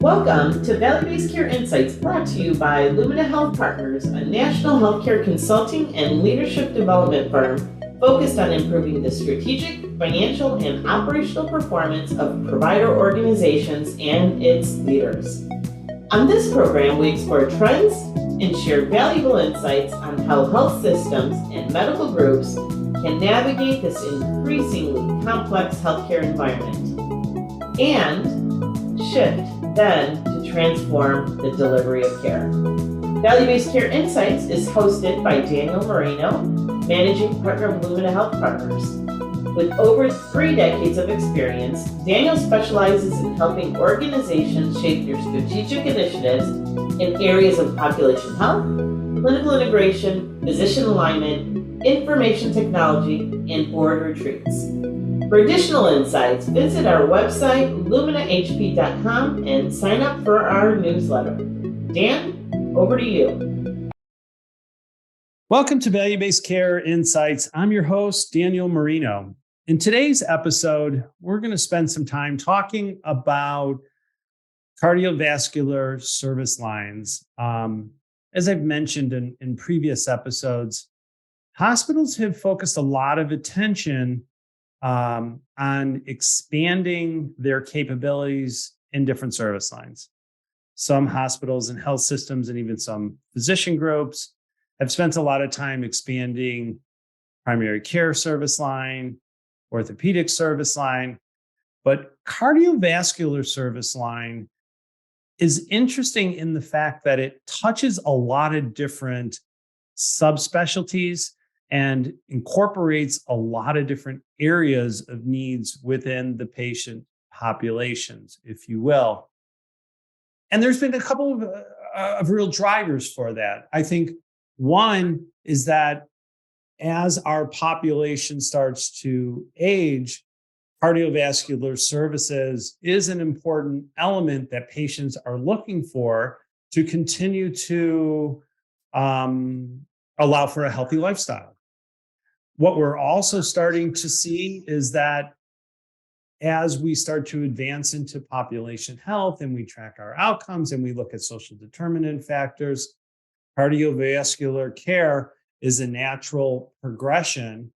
Welcome to Value-Based Care Insights, brought to you by Lumina Health Partners, a national healthcare consulting and leadership development firm focused on improving the strategic, financial, and operational performance of provider organizations and its leaders. On this program, we explore trends and share valuable insights on how health systems and medical groups can navigate this increasingly complex healthcare environment and shift then to transform the delivery of care. Value-Based Care Insights is hosted by Daniel Marino, Managing Partner of Lumina Health Partners. With over 3 decades of experience, Daniel specializes in helping organizations shape their strategic initiatives in areas of population health, clinical integration, physician alignment, information technology, and board retreats. For additional insights, visit our website, luminahp.com, and sign up for our newsletter. Dan, over to you. Welcome to Value-Based Care Insights. I'm your host, Daniel Marino. In today's episode, we're going to spend some time talking about cardiovascular service lines. As I've mentioned in previous episodes, hospitals have focused a lot of attention on expanding their capabilities in different service lines. Some hospitals and health systems and even some physician groups have spent a lot of time expanding primary care service line, orthopedic service line, but cardiovascular service line is interesting in the fact that it touches a lot of different subspecialties and incorporates a lot of different areas of needs within the patient populations, if you will. And there's been a couple of real drivers for that. I think one is that as our population starts to age, cardiovascular services is an important element that patients are looking for to continue to allow for a healthy lifestyle. What we're also starting to see is that as we start to advance into population health and we track our outcomes and we look at social determinant factors, cardiovascular care is a natural progression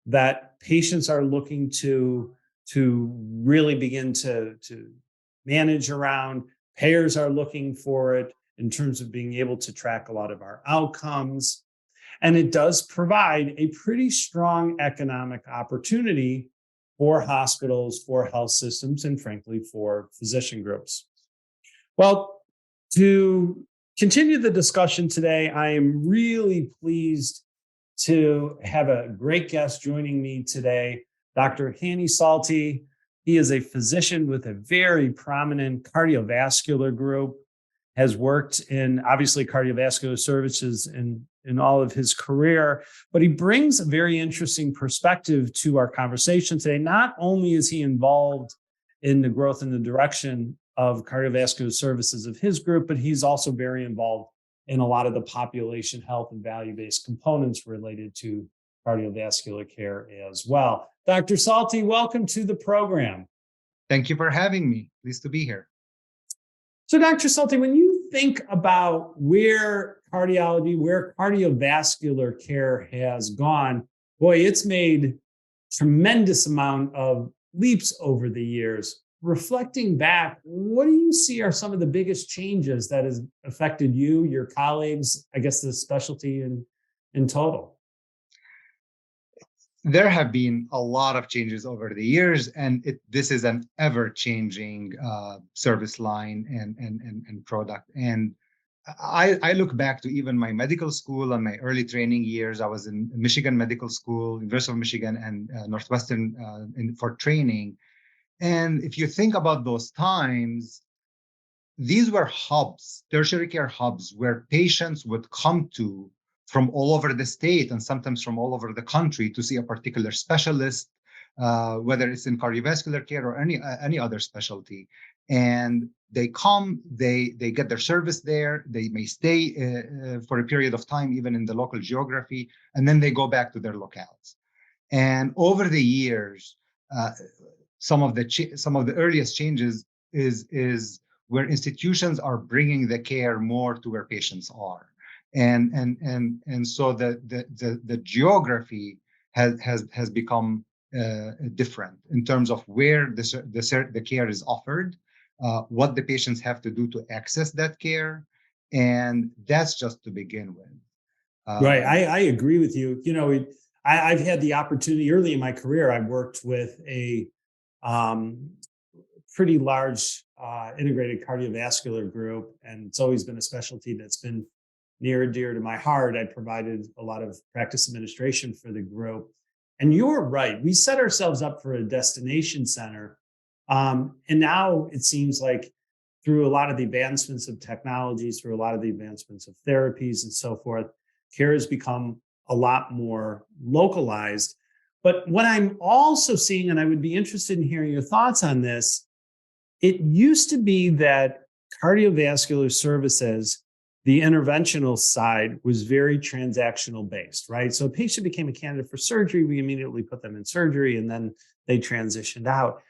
that patients are looking to really begin to manage around. Payers are looking for it in terms of being able to track a lot of our outcomes. And it does provide a pretty strong economic opportunity for hospitals, for health systems, and frankly, for physician groups. Well, to continue the discussion today, I am really pleased to have a great guest joining me today, Dr. Salti. He is a physician with a very prominent cardiovascular group, has worked in obviously cardiovascular services in all of his career, but he brings a very interesting perspective to our conversation today. Not only is he involved in the growth and the direction of cardiovascular services of his group, but he's also very involved in a lot of the population health and value-based components related to cardiovascular care as well. Dr. Salti, welcome to the program. Thank you for having me. Pleased to be here. So, Dr. Salti, when you think about where cardiovascular care has gone, boy, it's made tremendous amount of leaps over the years. Reflecting back, what do you see are some of the biggest changes that has affected you, your colleagues, I guess the specialty in total? There have been a lot of changes over the years, and this is an ever-changing service line and product. And I look back to even my medical school and my early training years. I was in Michigan Medical School, University of Michigan, and Northwestern for training. And if you think about those times, these were hubs, tertiary care hubs, where patients would come to from all over the state and sometimes from all over the country to see a particular specialist, whether it's in cardiovascular care or any other specialty. And they come, they get their service there, they may stay for a period of time, even in the local geography, and then they go back to their locales. And over the years, some of the earliest changes is where institutions are bringing the care more to where patients are. And so the geography has become different in terms of where the care is offered, what the patients have to do to access that care, and that's just to begin with. Right. I agree with you. I've had the opportunity early in my career. I worked with a pretty large integrated cardiovascular group, and it's always been a specialty that's been near and dear to my heart. I provided a lot of practice administration for the group. And you're right. We set ourselves up for a destination center. And now it seems like through a lot of the advancements of technologies, through a lot of the advancements of therapies and so forth, care has become a lot more localized. But what I'm also seeing, and I would be interested in hearing your thoughts on this, it used to be that cardiovascular services, the interventional side, was very transactional based, right? So a patient became a candidate for surgery, we immediately put them in surgery, and then they transitioned out.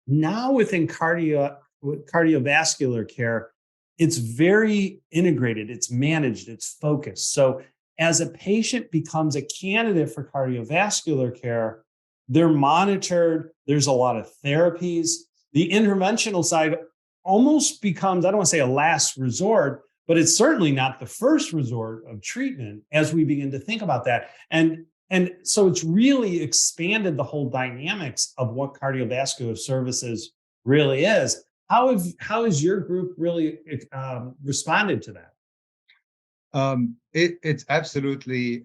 Now within cardiovascular care, it's very integrated, it's managed, it's focused. So as a patient becomes a candidate for cardiovascular care, they're monitored, there's a lot of therapies. The interventional side almost becomes, I don't want to say a last resort, but it's certainly not the first resort of treatment as we begin to think about that. And so it's really expanded the whole dynamics of what cardiovascular services really is. How has your group really responded to that? It's absolutely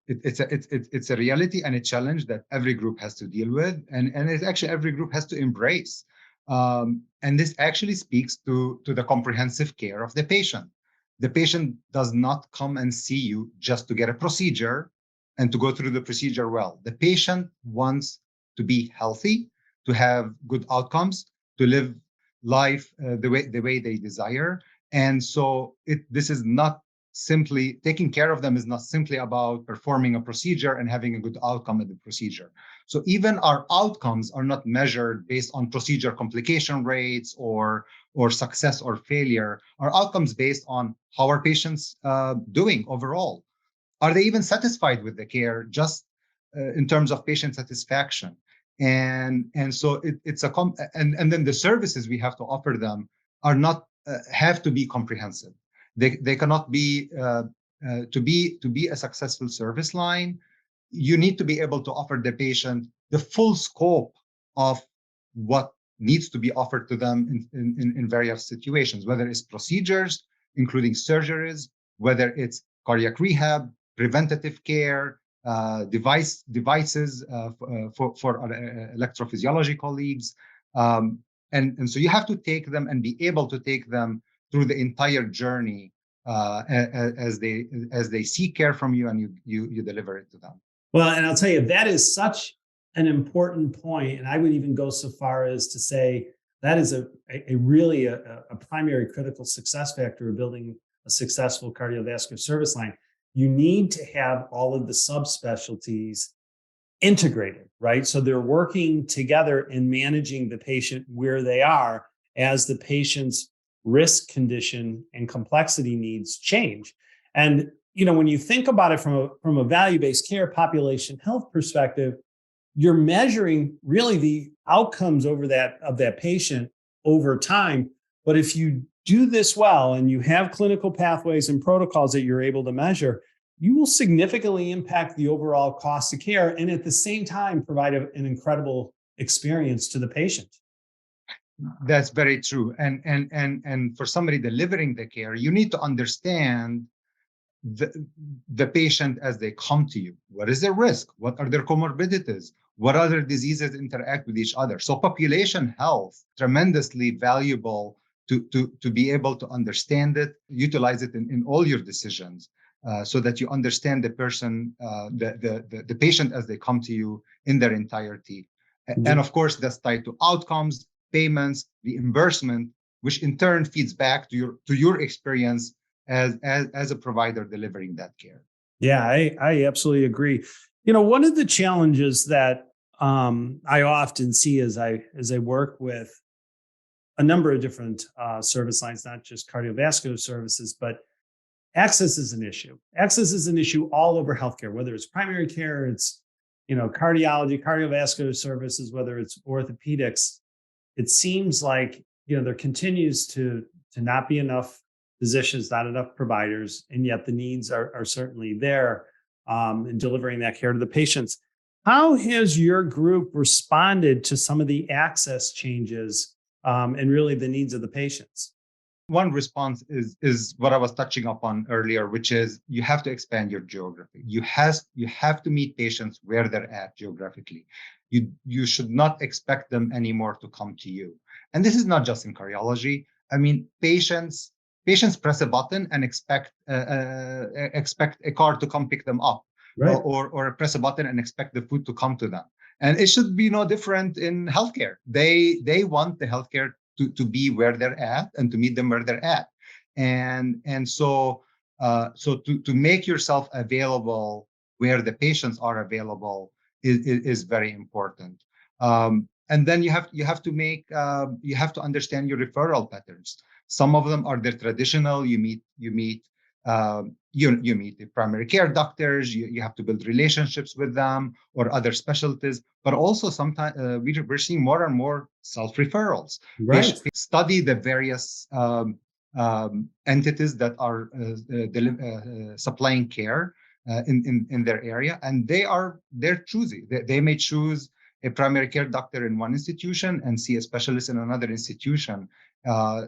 it's a reality and a challenge that every group has to deal with, and it's actually every group has to embrace. And this actually speaks to the comprehensive care of the patient. The patient does not come and see you just to get a procedure and to go through the procedure well. The patient wants to be healthy, to have good outcomes, to live life the way they desire. And so this is not simply taking care of them is not simply about performing a procedure and having a good outcome of the procedure. So even our outcomes are not measured based on procedure complication rates or success or failure. Our outcomes based on how are patients doing overall. Are they even satisfied with the care, just in terms of patient satisfaction? And so it's and then the services we have to offer them are not have to be comprehensive. They cannot be to be a successful service line. You need to be able to offer the patient the full scope of what needs to be offered to them in various situations, whether it's procedures, including surgeries, whether it's cardiac rehab, preventative care, devices for electrophysiology colleagues. And so you have to take them and be able to take them through the entire journey as they seek care from you, and you deliver it to them. Well, and I'll tell you, that is such an important point. And I would even go so far as to say that is a really a primary critical success factor of building a successful cardiovascular service line. You need to have all of the subspecialties integrated, right? So they're working together in managing the patient where they are as the patient's risk condition and complexity needs change. And when you think about it from a value-based care population health perspective, you're measuring really the outcomes of that patient over time. But if you do this well and you have clinical pathways and protocols that you're able to measure, you will significantly impact the overall cost of care and at the same time provide an incredible experience to the patient. That's very true. And for somebody delivering the care, you need to understand the patient as they come to you. What is their risk? What are their comorbidities? What other diseases interact with each other? So population health, tremendously valuable to be able to understand it, utilize it in all your decisions, so that you understand the person, the patient as they come to you in their entirety. And of course, that's tied to outcomes, payments, reimbursement, which in turn feeds back to your experience as a provider delivering that care. Yeah, I absolutely agree. One of the challenges that I often see as I work with a number of different service lines, not just cardiovascular services, but access is an issue. Access is an issue all over healthcare, whether it's primary care, it's cardiology, cardiovascular services, whether it's orthopedics. It seems like there continues to not be enough physicians, not enough providers, and yet the needs are certainly there in delivering that care to the patients. How has your group responded to some of the access changes and really the needs of the patients? One response is what I was touching upon earlier, which is you have to expand your geography. You have to meet patients where they're at geographically. You should not expect them anymore to come to you. And this is not just in cardiology. I mean, patients press a button and expect a car to come pick them up, Right. or press a button and expect the food to come to them. And it should be no different in healthcare. They want the healthcare to be where they're at and to meet them where they're at. And so to make yourself available where the patients are available is very important. And then you have to understand your referral patterns. Some of them are the traditional. You meet the primary care doctors. You have to build relationships with them or other specialties. But also sometimes we're seeing more and more self-referrals. Right. Study the various entities that are supplying care in their area, and they're choosy. They may choose a primary care doctor in one institution and see a specialist in another institution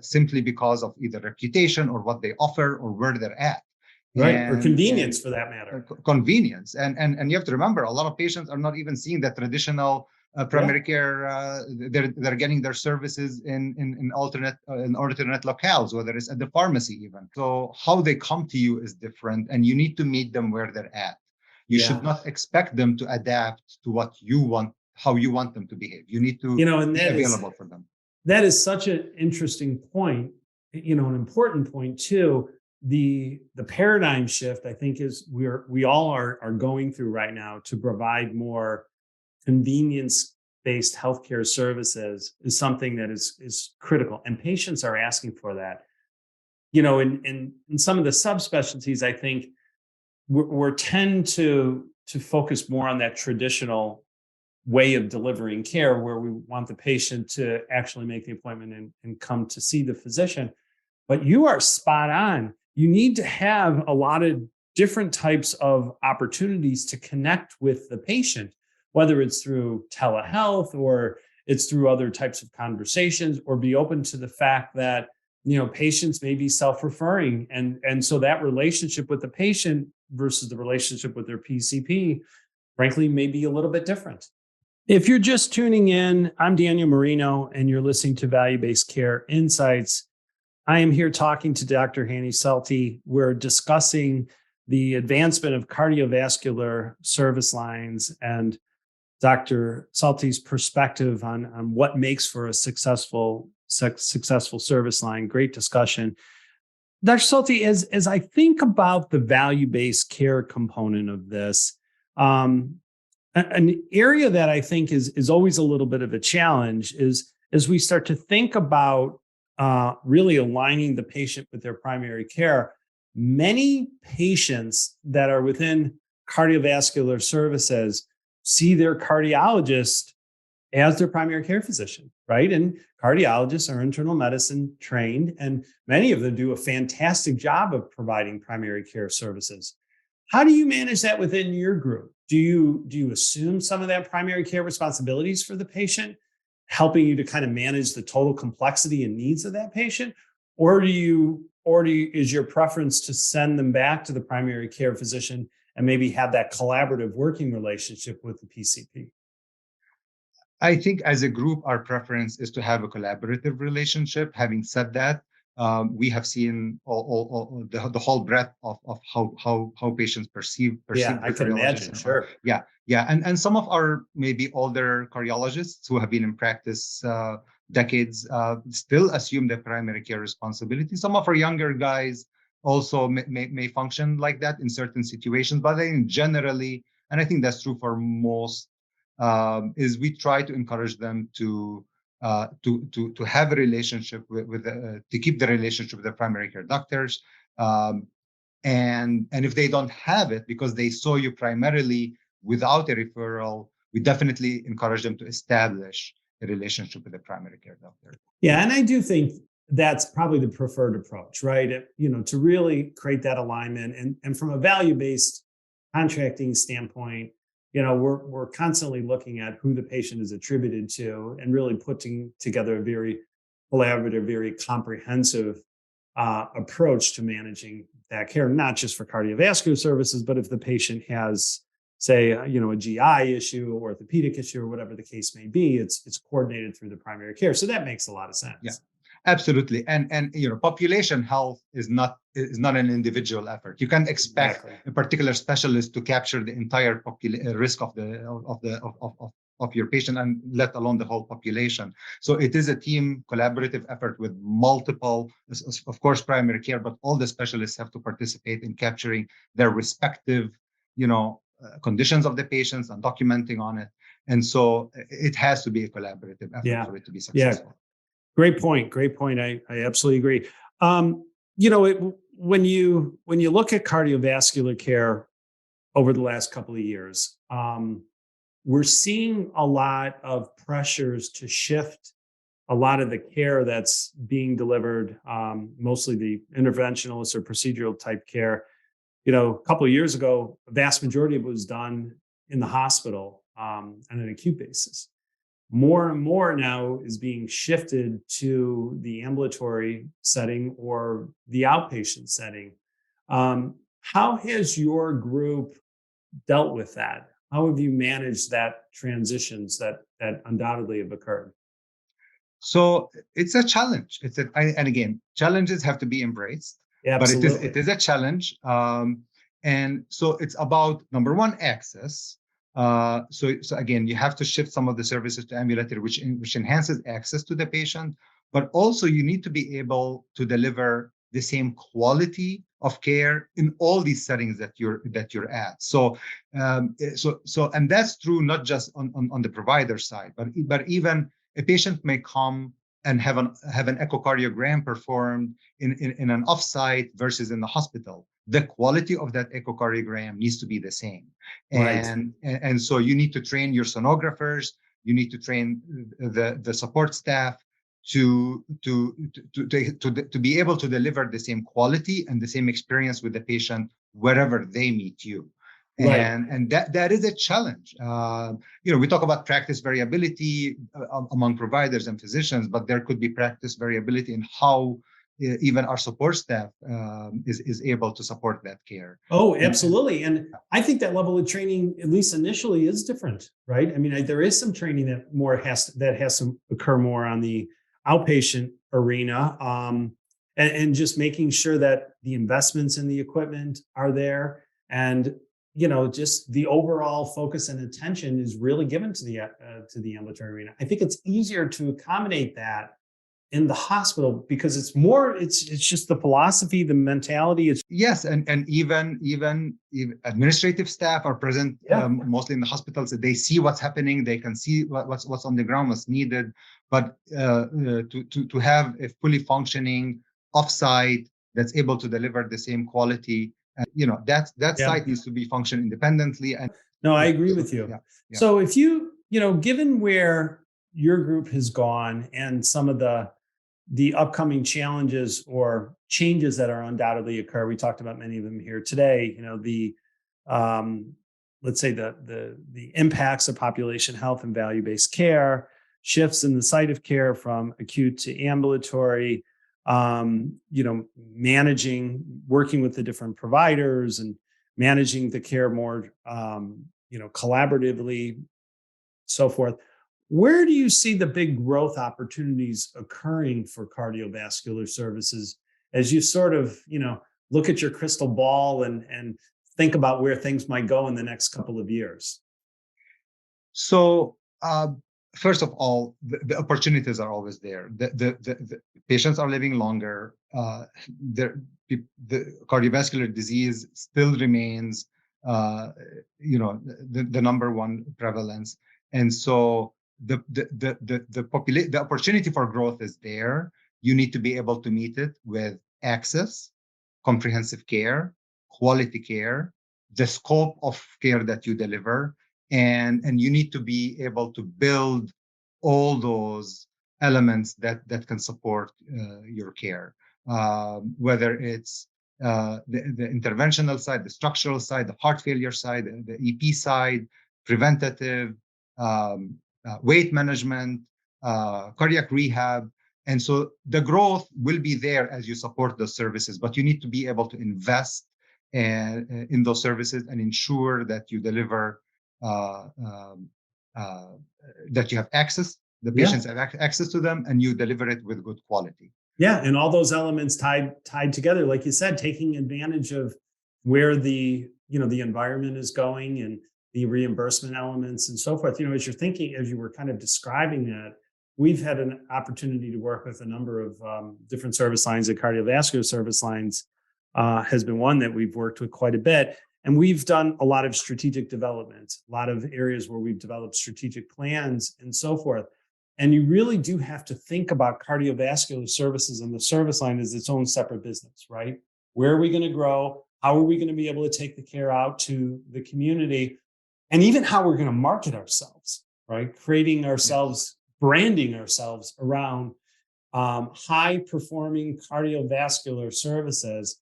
simply because of either reputation or what they offer or where they're at. Right, or convenience for that matter. Convenience, and you have to remember, a lot of patients are not even seeing the traditional primary care. They're getting their services in alternate locales, whether it's at the pharmacy even. So how they come to you is different, and you need to meet them where they're at. You should not expect them to adapt to what you want, how you want them to behave. You need to be available for them. That is such an interesting point, an important point too. The paradigm shift, I think, is we all are going through right now to provide more convenience-based healthcare services is something that is critical, and patients are asking for that. In some of the subspecialties, I think we tend to focus more on that traditional way of delivering care, where we want the patient to actually make the appointment and come to see the physician. But you are spot on. You need to have a lot of different types of opportunities to connect with the patient, whether it's through telehealth or it's through other types of conversations, or be open to the fact that, patients may be self-referring. And so that relationship with the patient versus the relationship with their PCP, frankly, may be a little bit different. If you're just tuning in, I'm Daniel Marino, and you're listening to Value-Based Care Insights. I am here talking to Dr. Hani Salti. We're discussing the advancement of cardiovascular service lines and Dr. Salti's perspective on what makes for a successful service line. Great discussion. Dr. Salti, as I think about the value-based care component of this, an area that I think is always a little bit of a challenge is as we start to think about really aligning the patient with their primary care. Many patients that are within cardiovascular services see their cardiologist as their primary care physician, right? And cardiologists are internal medicine trained, and many of them do a fantastic job of providing primary care services. How do you manage that within your group? Do you assume some of that primary care responsibilities for the patient, helping you to kind of manage the total complexity and needs of that patient? Or is your preference to send them back to the primary care physician and maybe have that collaborative working relationship with the PCP? I think as a group, our preference is to have a collaborative relationship. Having said that, we have seen the whole breadth of how patients perceive. Yeah, I can imagine. Sure. Yeah. And some of our maybe older cardiologists who have been in practice decades still assume the primary care responsibility. Some of our younger guys also may function like that in certain situations, but then generally, and I think that's true for most, is we try to encourage them to to have a relationship to keep the relationship with the primary care doctors. And if they don't have it because they saw you primarily without a referral, we definitely encourage them to establish a relationship with a primary care doctor. Yeah, and I do think that's probably the preferred approach, right? To really create that alignment, and from a value-based contracting standpoint, we're constantly looking at who the patient is attributed to and really putting together a very collaborative, very comprehensive approach to managing that care, not just for cardiovascular services, but if the patient has, say, a GI issue, or orthopedic issue, or whatever the case may be, it's coordinated through the primary care. So that makes a lot of sense. Yeah, absolutely. And population health is not an individual effort. You can't expect a particular specialist to capture the entire risk of your patient, and let alone the whole population. So it is a team collaborative effort with multiple, of course, primary care, but all the specialists have to participate in capturing their respective, conditions of the patients and documenting on it. And so it has to be a collaborative effort for it to be successful. Yeah. Great point. I absolutely agree. When you look at cardiovascular care over the last couple of years, we're seeing a lot of pressures to shift a lot of the care that's being delivered, mostly the interventionalist or procedural type care. A couple of years ago, a vast majority of it was done in the hospital on an acute basis. More and more now is being shifted to the ambulatory setting or the outpatient setting. How has your group dealt with that? How have you managed that transitions that undoubtedly have occurred? So it's a challenge. And again, challenges have to be embraced. Yeah, but it is a challenge. And so it's about, number one, access. So again, you have to shift some of the services to ambulatory, which enhances access to the patient. But also, you need to be able to deliver the same quality of care in all these settings that you're at. So and that's true not just on the provider side, but even a patient may come and have an echocardiogram performed in an offsite versus in the hospital. The quality of that echocardiogram needs to be the same. And so you need to train your sonographers, you need to train the support staff to be able to deliver the same quality and the same experience with the patient wherever they meet you. And that is a challenge. We talk about practice variability among providers and physicians, but there could be practice variability in how even our support staff is able to support that care. Oh, absolutely. And I think that level of training, at least initially, is different, right? I mean, there is some training that has to occur more on the outpatient arena, and just making sure that the investments in the equipment are there, and just the overall focus and attention is really given to the ambulatory arena. I think it's easier to accommodate that in the hospital because it's just the philosophy, the mentality. Yes, and even administrative staff are present mostly in the hospitals. They see what's happening, they can see what's on the ground, what's needed. But to have a fully functioning offsite that's able to deliver the same quality, that site needs to be functioning independently. And no, I agree with you. Yeah. So if given where your group has gone and some of the upcoming challenges or changes that are undoubtedly occur, we talked about many of them here today. Let's say the impacts of population health and value-based care, shifts in the site of care from acute to ambulatory, working with the different providers and managing the care more, collaboratively, so forth. Where do you see the big growth opportunities occurring for cardiovascular services as you sort of, look at your crystal ball and think about where things might go in the next couple of years? So, first of all, the opportunities are always there. The patients are living longer. The cardiovascular disease still remains, the number one prevalence. And so the opportunity for growth is there. You need to be able to meet it with access, comprehensive care, quality care, the scope of care that you deliver, and you need to be able to build all those elements that can support your care, whether it's the interventional side, the structural side, the heart failure side, the EP side, preventative, weight management, cardiac rehab. And so the growth will be there as you support those services, but you need to be able to invest in those services and ensure that you deliver, that you have access, the patients have access to them, and you deliver it with good quality. Yeah, and all those elements tied together, like you said, taking advantage of where the environment is going and the reimbursement elements and so forth. As you're thinking, as you were kind of describing that, we've had an opportunity to work with a number of different service lines. The cardiovascular service lines has been one that we've worked with quite a bit. And we've done a lot of strategic development, a lot of areas where we've developed strategic plans and so forth. And you really do have to think about cardiovascular services and the service line as its own separate business, right? Where are we going to grow? How are we going to be able to take the care out to the community? And even how we're going to market ourselves, right? Creating ourselves, branding ourselves around high-performing cardiovascular services.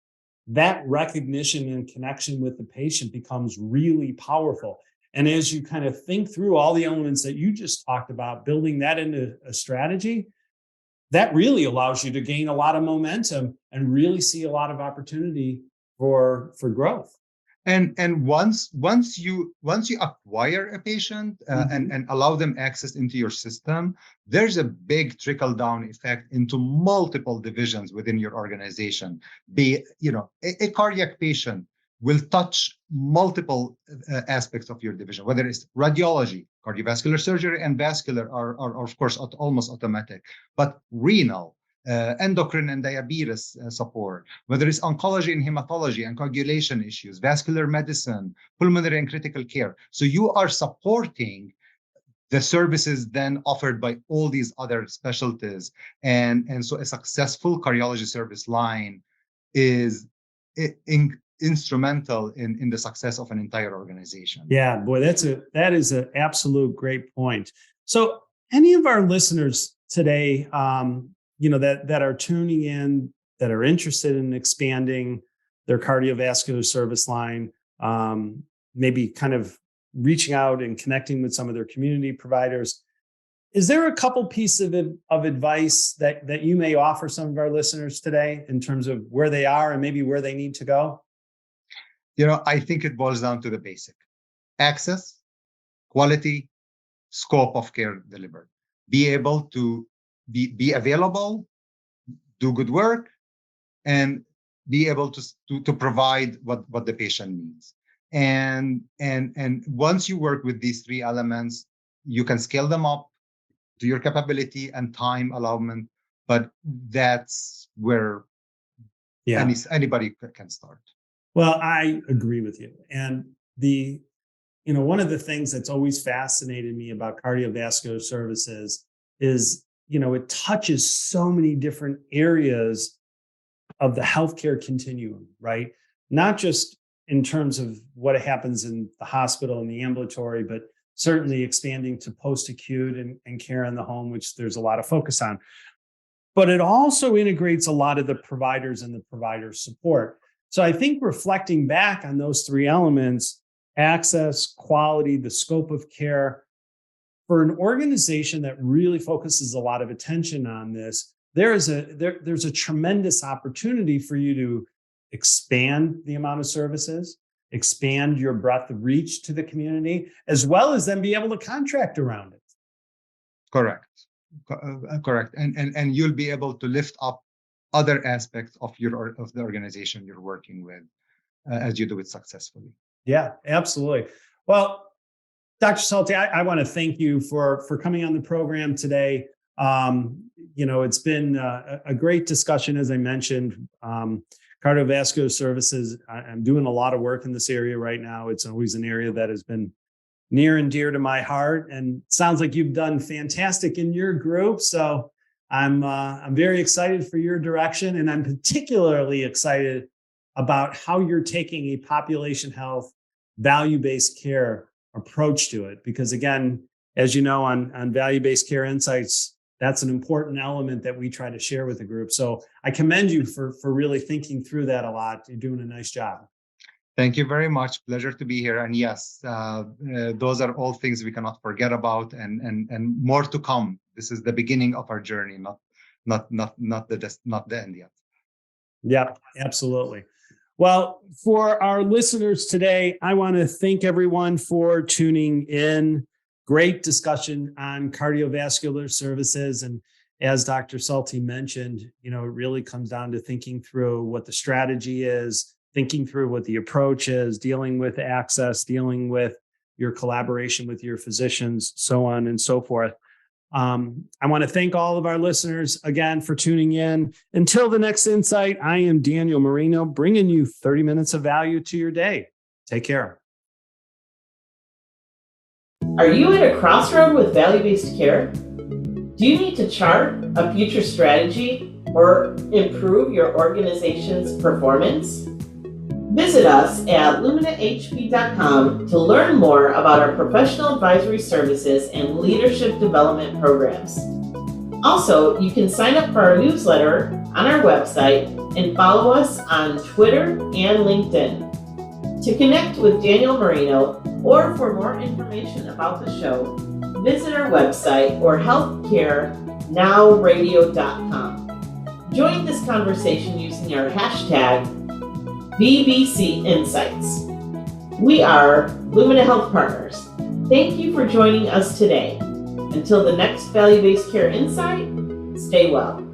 That recognition and connection with the patient becomes really powerful. And as you kind of think through all the elements that you just talked about, building that into a strategy, that really allows you to gain a lot of momentum and really see a lot of opportunity for growth. And once you acquire a patient and allow them access into your system, there's a big trickle down effect into multiple divisions within your organization. A cardiac patient will touch multiple aspects of your division, whether it's radiology, cardiovascular surgery, and vascular are of course almost automatic, but renal, endocrine and diabetes support, whether it's oncology and hematology and coagulation issues, vascular medicine, pulmonary and critical care. So you are supporting the services then offered by all these other specialties. And so a successful cardiology service line is instrumental in the success of an entire organization. Yeah, boy, that is an absolute great point. So any of our listeners today, that are tuning in, that are interested in expanding their cardiovascular service line, maybe kind of reaching out and connecting with some of their community providers, is there a couple pieces of advice that you may offer some of our listeners today in terms of where they are and maybe where they need to go? I think it boils down to the basic: access, quality, scope of care delivered. Be able to be available, do good work, and be able to provide what the patient needs. And once you work with these three elements, you can scale them up to your capability and time allowment. But that's where anybody can start. Well, I agree with you. And one of the things that's always fascinated me about cardiovascular services is, it touches so many different areas of the healthcare continuum, right? Not just in terms of what happens in the hospital and the ambulatory, but certainly expanding to post-acute and care in the home, which there's a lot of focus on. But it also integrates a lot of the providers and the provider support. So I think reflecting back on those three elements, access, quality, the scope of care, for an organization that really focuses a lot of attention on this, there's a tremendous opportunity for you to expand the amount of services, expand your breadth of reach to the community, as well as then be able to contract around it. Correct. And you'll be able to lift up other aspects of the organization you're working with as you do it successfully. Yeah, absolutely. Well, Dr. Salti, I want to thank you for coming on the program today. It's been a great discussion, as I mentioned. Cardiovascular services, I'm doing a lot of work in this area right now. It's always an area that has been near and dear to my heart, and sounds like you've done fantastic in your group. So I'm very excited for your direction, and I'm particularly excited about how you're taking a population health value-based care approach to it. Because again, as you know, on value-based care insights, that's an important element that we try to share with the group. So I commend you for really thinking through that a lot. You're doing a nice job. Thank you very much. Pleasure to be here. And yes, those are all things we cannot forget about, and more to come. This is the beginning of our journey, not the end yet. Yeah, absolutely. Well, for our listeners today, I want to thank everyone for tuning in. Great discussion on cardiovascular services. And as Dr. Salti mentioned, it really comes down to thinking through what the strategy is, thinking through what the approach is, dealing with access, dealing with your collaboration with your physicians, so on and so forth. I want to thank all of our listeners again for tuning in. Until the next insight, I am Daniel Marino, bringing you 30 minutes of value to your day. Take care. Are you at a crossroad with value-based care? Do you need to chart a future strategy or improve your organization's performance? Visit us at luminahp.com to learn more about our professional advisory services and leadership development programs. Also, you can sign up for our newsletter on our website and follow us on Twitter and LinkedIn. To connect with Daniel Marino or for more information about the show, visit our website or healthcarenowradio.com. Join this conversation using our hashtag VBC Insights. We are Lumina Health Partners. Thank you for joining us today. Until the next Value-Based Care Insight, stay well.